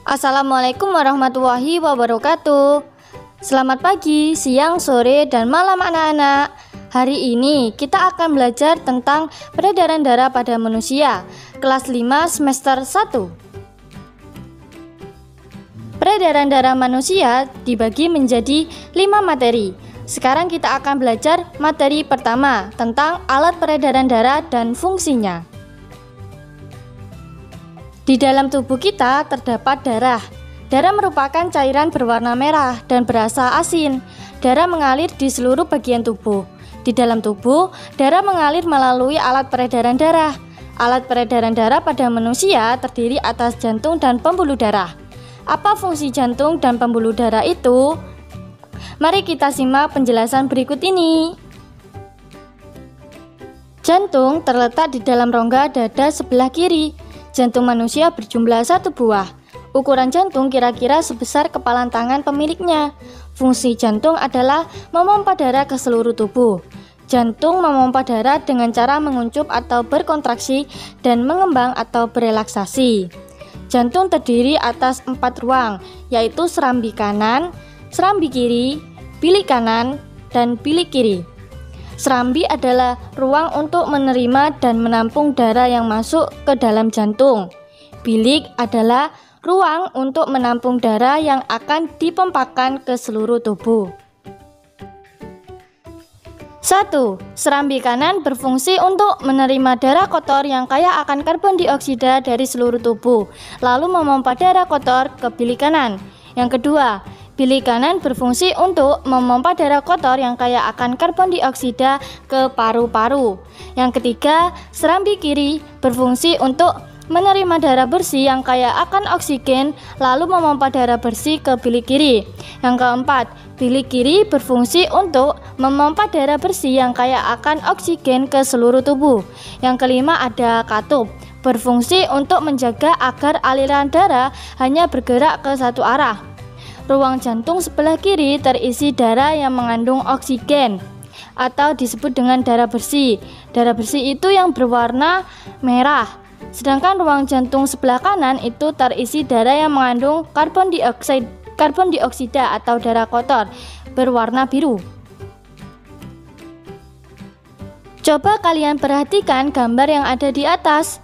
Assalamualaikum warahmatullahi wabarakatuh. Selamat pagi, siang, sore, dan malam anak-anak. Hari ini kita akan belajar tentang peredaran darah pada manusia, kelas 5 semester 1. Peredaran darah manusia dibagi menjadi 5 materi. Sekarang kita akan belajar materi pertama tentang alat peredaran darah dan fungsinya. Di dalam tubuh kita terdapat darah. Darah merupakan cairan berwarna merah dan berasa asin. Darah mengalir di seluruh bagian tubuh. Di dalam tubuh, darah mengalir melalui alat peredaran darah. Alat peredaran darah pada manusia terdiri atas jantung dan pembuluh darah. Apa fungsi jantung dan pembuluh darah itu? Mari kita simak penjelasan berikut ini. Jantung terletak di dalam rongga dada sebelah kiri. Jantung manusia berjumlah 1 buah. Ukuran jantung kira-kira sebesar kepalan tangan pemiliknya. Fungsi jantung adalah memompa darah ke seluruh tubuh. Jantung memompa darah dengan cara menguncup atau berkontraksi dan mengembang atau berelaksasi. Jantung terdiri atas 4 ruang, yaitu serambi kanan, serambi kiri, bilik kanan, dan bilik kiri. Serambi adalah ruang untuk menerima dan menampung darah yang masuk ke dalam jantung. Bilik adalah ruang untuk menampung darah yang akan dipompakan ke seluruh tubuh. 1. Serambi kanan berfungsi untuk menerima darah kotor yang kaya akan karbon dioksida dari seluruh tubuh, lalu memompa darah kotor ke bilik kanan. Yang kedua, bilik kanan berfungsi untuk memompa darah kotor yang kaya akan karbon dioksida ke paru-paru. Yang ketiga, serambi kiri berfungsi untuk menerima darah bersih yang kaya akan oksigen, lalu memompa darah bersih ke bilik kiri. Yang keempat, bilik kiri berfungsi untuk memompa darah bersih yang kaya akan oksigen ke seluruh tubuh. Yang kelima, ada katup, berfungsi untuk menjaga agar aliran darah hanya bergerak ke satu arah. Ruang jantung sebelah kiri terisi darah yang mengandung oksigen atau disebut dengan darah bersih. Darah bersih itu yang berwarna merah. Sedangkan ruang jantung sebelah kanan itu terisi darah yang mengandung karbon dioksida atau darah kotor berwarna biru. Coba kalian perhatikan gambar yang ada di atas.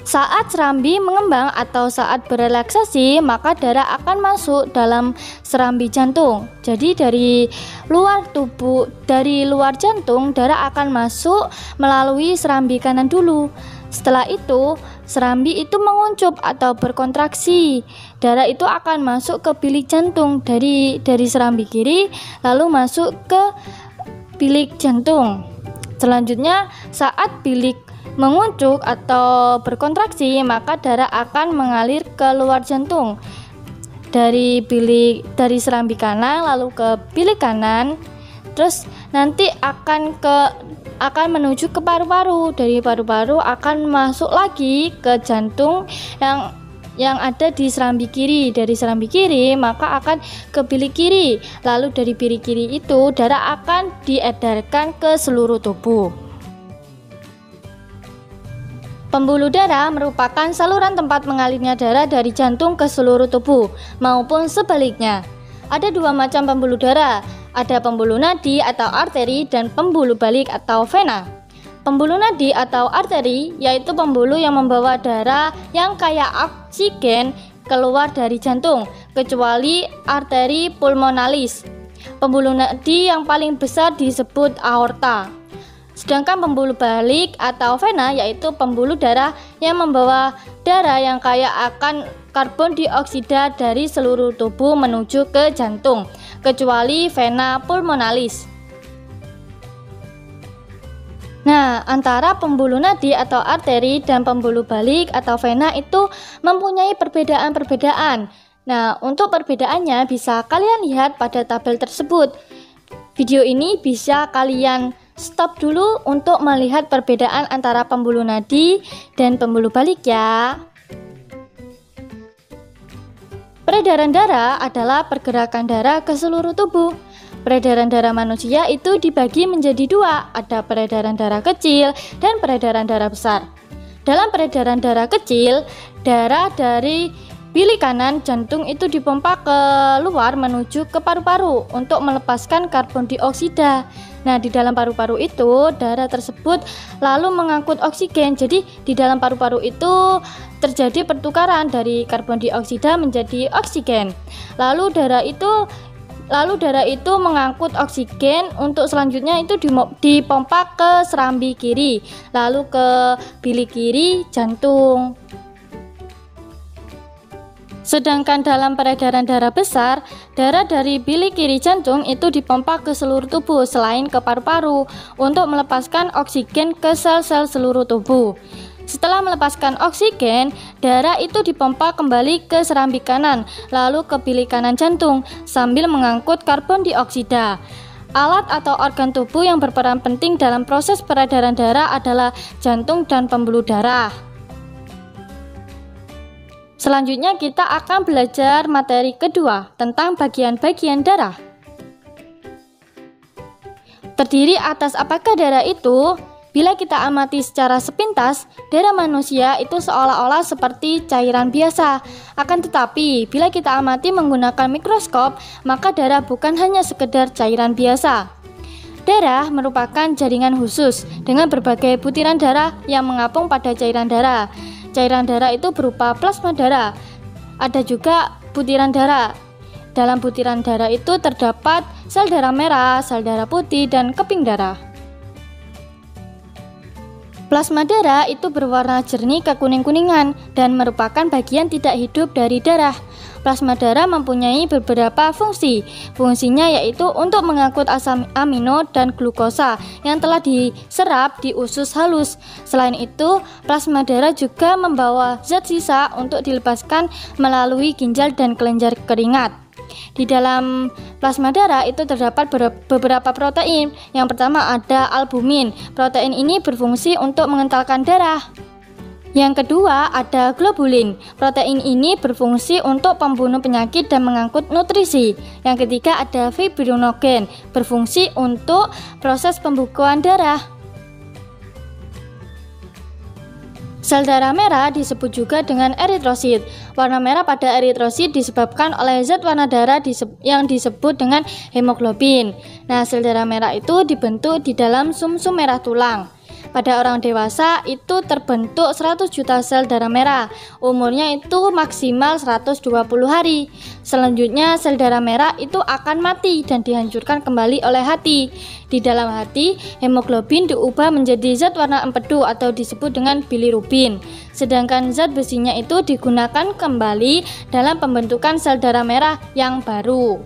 Saat serambi mengembang atau saat berelaksasi, maka darah akan masuk dalam serambi jantung. Jadi dari luar jantung, darah akan masuk melalui serambi kanan dulu. Setelah itu, serambi itu menguncup atau berkontraksi. Darah itu akan masuk ke bilik jantung dari serambi kiri, lalu masuk ke bilik jantung. Selanjutnya, saat bilik menguncup atau berkontraksi, maka darah akan mengalir ke luar jantung dari serambi kanan lalu ke bilik kanan, terus nanti akan menuju ke paru-paru. Dari paru-paru akan masuk lagi ke jantung yang ada di serambi kiri. Dari serambi kiri maka akan ke bilik kiri, lalu dari bilik kiri itu darah akan diedarkan ke seluruh tubuh. Pembuluh darah merupakan saluran tempat mengalirnya darah dari jantung ke seluruh tubuh, maupun sebaliknya. Ada 2 macam pembuluh darah, ada pembuluh nadi atau arteri dan pembuluh balik atau vena. Pembuluh nadi atau arteri yaitu pembuluh yang membawa darah yang kaya oksigen keluar dari jantung, kecuali arteri pulmonalis. Pembuluh nadi yang paling besar disebut aorta. Sedangkan pembuluh balik atau vena yaitu pembuluh darah yang membawa darah yang kaya akan karbon dioksida dari seluruh tubuh menuju ke jantung, kecuali vena pulmonalis. Nah, antara pembuluh nadi atau arteri dan pembuluh balik atau vena itu mempunyai perbedaan-perbedaan. Nah, untuk perbedaannya bisa kalian lihat pada tabel tersebut. Video ini bisa kalian stop dulu untuk melihat perbedaan antara pembuluh nadi dan pembuluh balik ya. Peredaran darah adalah pergerakan darah ke seluruh tubuh. Peredaran darah manusia itu dibagi menjadi 2, ada peredaran darah kecil dan peredaran darah besar. Dalam peredaran darah kecil, darah dari Bilik kanan jantung itu dipompa keluar menuju ke paru-paru untuk melepaskan karbon dioksida. Nah, di dalam paru-paru itu darah tersebut lalu mengangkut oksigen. Jadi di dalam paru-paru itu terjadi pertukaran dari karbon dioksida menjadi oksigen. Lalu darah itu mengangkut oksigen untuk selanjutnya itu dipompa ke serambi kiri, lalu ke bilik kiri jantung. Sedangkan dalam peredaran darah besar, darah dari bilik kiri jantung itu dipompa ke seluruh tubuh selain ke paru-paru untuk melepaskan oksigen ke sel-sel seluruh tubuh. Setelah melepaskan oksigen, darah itu dipompa kembali ke serambi kanan, lalu ke bilik kanan jantung sambil mengangkut karbon dioksida. Alat atau organ tubuh yang berperan penting dalam proses peredaran darah adalah jantung dan pembuluh darah. Selanjutnya kita akan belajar materi kedua tentang bagian-bagian darah. Terdiri atas apakah darah itu? Bila kita amati secara sepintas, darah manusia itu seolah-olah seperti cairan biasa. Akan tetapi, bila kita amati menggunakan mikroskop, maka darah bukan hanya sekedar cairan biasa. Darah merupakan jaringan khusus dengan berbagai butiran darah yang mengapung pada cairan darah. Cairan darah itu berupa plasma darah. Ada juga butiran darah. Dalam butiran darah itu terdapat sel darah merah, sel darah putih, dan keping darah. Plasma darah itu berwarna jernih kekuning-kuningan dan merupakan bagian tidak hidup dari darah. Plasma darah mempunyai beberapa fungsi. Fungsinya yaitu untuk mengangkut asam amino dan glukosa yang telah diserap di usus halus. Selain itu, plasma darah juga membawa zat sisa untuk dilepaskan melalui ginjal dan kelenjar keringat. Di dalam plasma darah itu terdapat beberapa protein. Yang pertama ada albumin. Protein ini berfungsi untuk mengentalkan darah. Yang kedua ada globulin. Protein ini berfungsi untuk pembunuh penyakit dan mengangkut nutrisi. Yang ketiga ada fibrinogen, berfungsi untuk proses pembukuan darah. Sel darah merah disebut juga dengan eritrosit. Warna merah pada eritrosit disebabkan oleh zat warna darah yang disebut dengan hemoglobin. Nah, sel darah merah itu dibentuk di dalam sumsum merah tulang. Pada orang dewasa itu terbentuk 100 juta sel darah merah. Umurnya itu maksimal 120 hari. Selanjutnya sel darah merah itu akan mati dan dihancurkan kembali oleh hati. Di dalam hati, hemoglobin diubah menjadi zat warna empedu atau disebut dengan bilirubin. Sedangkan zat besinya itu digunakan kembali dalam pembentukan sel darah merah yang baru.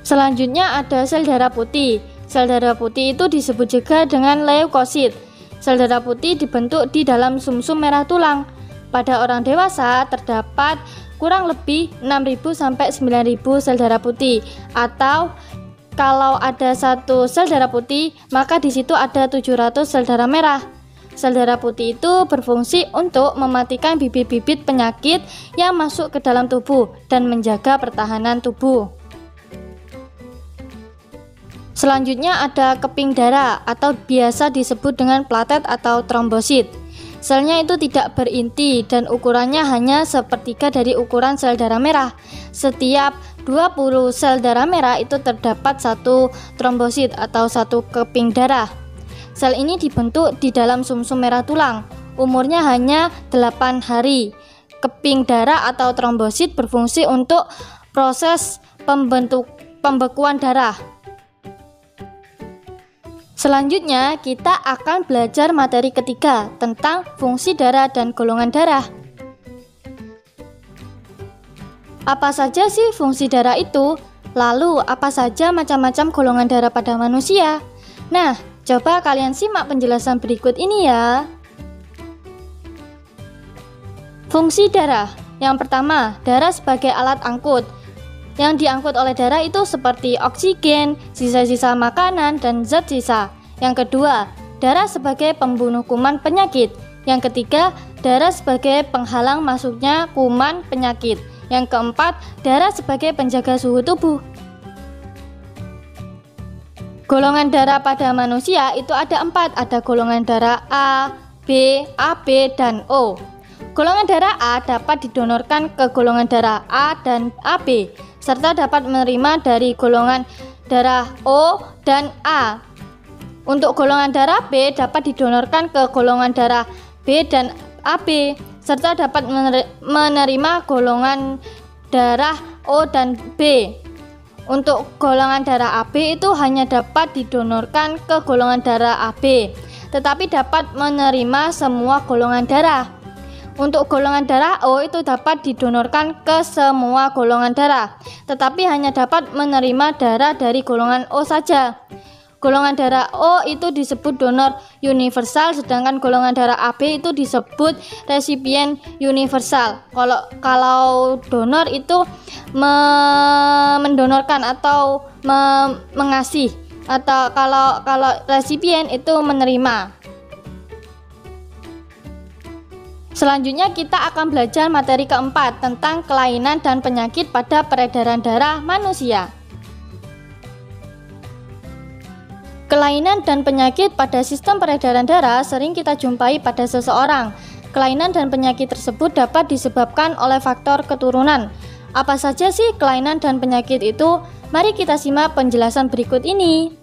Selanjutnya ada sel darah putih. Sel darah putih itu disebut juga dengan leukosit. Sel darah putih dibentuk di dalam sumsum merah tulang. Pada orang dewasa terdapat kurang lebih 6.000 sampai 9.000 sel darah putih. Atau kalau ada satu sel darah putih, maka di situ ada 700 sel darah merah. Sel darah putih itu berfungsi untuk mematikan bibit-bibit penyakit yang masuk ke dalam tubuh dan menjaga pertahanan tubuh. Selanjutnya ada keping darah atau biasa disebut dengan platet atau trombosit. Selnya itu tidak berinti dan ukurannya hanya sepertiga dari ukuran sel darah merah. Setiap 20 sel darah merah itu terdapat satu trombosit atau satu keping darah. Sel ini dibentuk di dalam sumsum merah tulang. Umurnya hanya 8 hari. Keping darah atau trombosit berfungsi untuk proses pembekuan darah. Selanjutnya kita akan belajar materi ketiga tentang fungsi darah dan golongan darah. Apa saja sih fungsi darah itu? Lalu apa saja macam-macam golongan darah pada manusia? Nah, coba kalian simak penjelasan berikut ini ya. Fungsi darah. Yang pertama, darah sebagai alat angkut. Yang diangkut oleh darah itu seperti oksigen, sisa-sisa makanan, dan zat sisa. Yang kedua, darah sebagai pembunuh kuman penyakit. Yang ketiga, darah sebagai penghalang masuknya kuman penyakit. Yang keempat, darah sebagai penjaga suhu tubuh. Golongan darah pada manusia itu ada 4. Ada golongan darah A, B, AB, dan O. Golongan darah A dapat didonorkan ke golongan darah A dan AB, serta dapat menerima dari golongan darah O dan A. Untuk golongan darah B dapat didonorkan ke golongan darah B dan AB, serta dapat menerima golongan darah O dan B. Untuk golongan darah AB itu hanya dapat didonorkan ke golongan darah AB, tetapi dapat menerima semua golongan darah. Untuk golongan darah O itu dapat didonorkan ke semua golongan darah, tetapi hanya dapat menerima darah dari golongan O saja. Golongan darah O itu disebut donor universal, sedangkan golongan darah AB itu disebut resipien universal. Kalau donor itu mendonorkan atau mengasih, atau kalau resipien itu menerima. Selanjutnya kita akan belajar materi keempat tentang kelainan dan penyakit pada peredaran darah manusia. Kelainan dan penyakit pada sistem peredaran darah sering kita jumpai pada seseorang. Kelainan dan penyakit tersebut dapat disebabkan oleh faktor keturunan. Apa saja sih kelainan dan penyakit itu? Mari kita simak penjelasan berikut ini.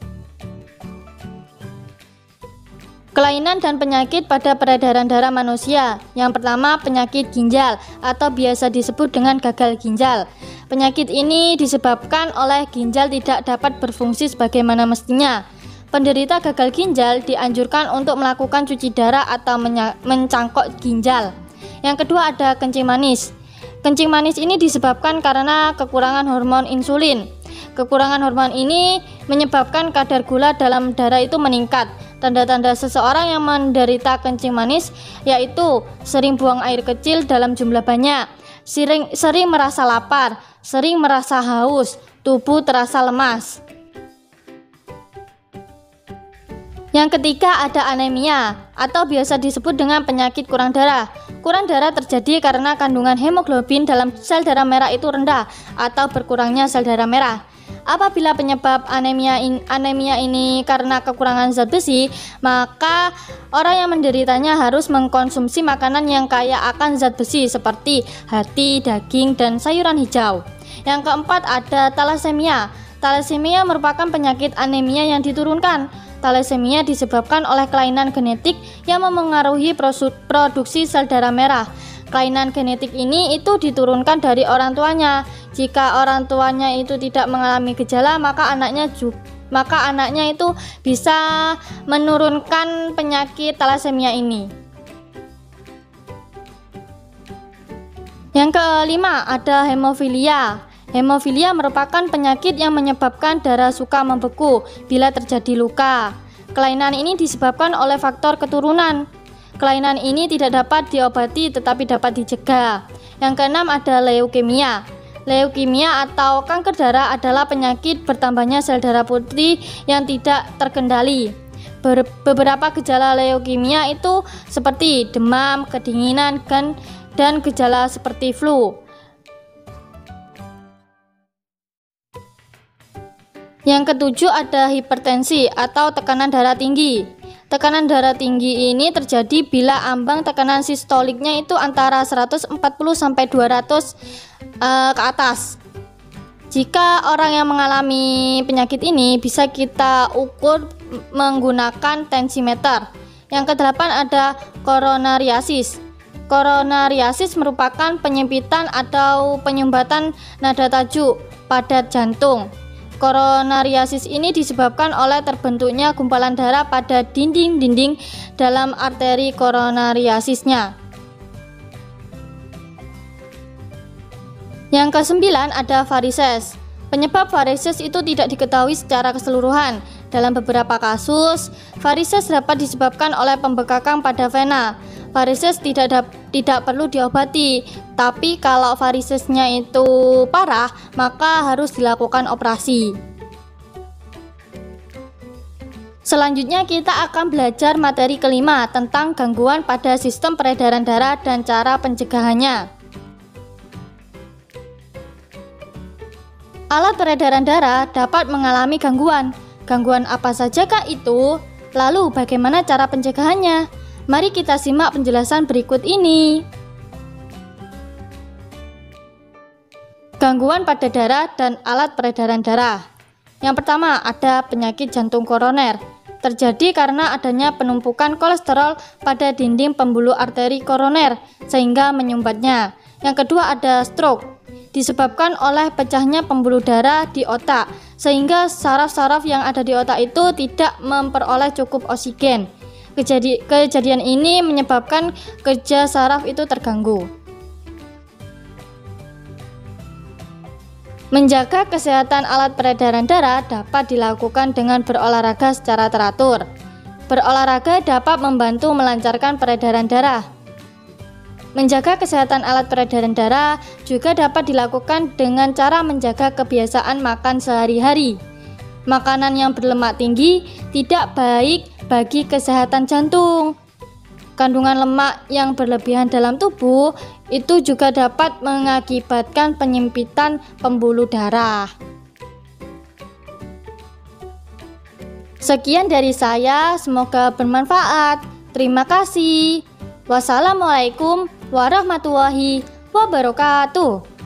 Kelainan dan penyakit pada peredaran darah manusia. Yang pertama, penyakit ginjal atau biasa disebut dengan gagal ginjal. Penyakit ini disebabkan oleh ginjal tidak dapat berfungsi sebagaimana mestinya. Penderita gagal ginjal dianjurkan untuk melakukan cuci darah atau mencangkok ginjal. Yang kedua ada kencing manis. Kencing manis ini disebabkan karena kekurangan hormon insulin. Kekurangan hormon ini menyebabkan kadar gula dalam darah itu meningkat. Tanda-tanda seseorang yang menderita kencing manis yaitu sering buang air kecil dalam jumlah banyak, sering merasa lapar, sering merasa haus, tubuh terasa lemas. Yang ketiga ada anemia atau biasa disebut dengan penyakit kurang darah. Kurang darah terjadi karena kandungan hemoglobin dalam sel darah merah itu rendah atau berkurangnya sel darah merah. Apabila penyebab anemia ini karena kekurangan zat besi, maka orang yang menderitanya harus mengkonsumsi makanan yang kaya akan zat besi seperti hati, daging, dan sayuran hijau. Yang keempat ada talasemia. Talasemia merupakan penyakit anemia yang diturunkan. Talasemia disebabkan oleh kelainan genetik yang memengaruhi produksi sel darah merah. Kelainan genetik ini itu diturunkan dari orang tuanya. Jika orang tuanya itu tidak mengalami gejala, maka anaknya itu bisa menurunkan penyakit talasemia ini. Yang kelima ada hemofilia. Hemofilia merupakan penyakit yang menyebabkan darah suka membeku bila terjadi luka. Kelainan ini disebabkan oleh faktor keturunan. Kelainan ini tidak dapat diobati tetapi dapat dicegah. Yang keenam ada leukemia. Leukemia atau kanker darah adalah penyakit bertambahnya sel darah putih yang tidak terkendali. Beberapa gejala leukemia itu seperti demam, kedinginan, dan gejala seperti flu. Yang ketujuh ada hipertensi atau tekanan darah tinggi. Tekanan darah tinggi ini terjadi bila ambang tekanan sistoliknya itu antara 140 sampai 200 ke atas. Jika orang yang mengalami penyakit ini bisa kita ukur menggunakan tensimeter. Yang kedelapan ada koronariasis. Koronariasis merupakan penyempitan atau penyumbatan nada tajuk pada jantung. Koronariasis ini disebabkan oleh terbentuknya gumpalan darah pada dinding-dinding dalam arteri koronariasisnya. Yang kesembilan ada varises. Penyebab varises itu tidak diketahui secara keseluruhan. Dalam beberapa kasus, varises dapat disebabkan oleh pembekakan pada vena. Varises tidak perlu diobati, tapi kalau varisesnya itu parah, maka harus dilakukan operasi. Selanjutnya kita akan belajar materi kelima tentang gangguan pada sistem peredaran darah dan cara pencegahannya. Alat peredaran darah dapat mengalami gangguan. Gangguan apa sajakah itu? Lalu bagaimana cara pencegahannya? Mari kita simak penjelasan berikut ini. Gangguan pada darah dan alat peredaran darah. Yang pertama, ada penyakit jantung koroner. Terjadi karena adanya penumpukan kolesterol pada dinding pembuluh arteri koroner sehingga menyumbatnya. Yang kedua, ada stroke. Disebabkan oleh pecahnya pembuluh darah di otak sehingga saraf-saraf yang ada di otak itu tidak memperoleh cukup oksigen. Kejadian ini menyebabkan kerja saraf itu terganggu. Menjaga kesehatan alat peredaran darah dapat dilakukan dengan berolahraga secara teratur. Berolahraga dapat membantu melancarkan peredaran darah. Menjaga kesehatan alat peredaran darah juga dapat dilakukan dengan cara menjaga kebiasaan makan sehari-hari. Makanan yang berlemak tinggi tidak baik bagi kesehatan jantung. Kandungan lemak yang berlebihan dalam tubuh itu juga dapat mengakibatkan penyempitan pembuluh darah. Sekian dari saya, semoga bermanfaat. Terima kasih. Wassalamualaikum warahmatullahi wabarakatuh.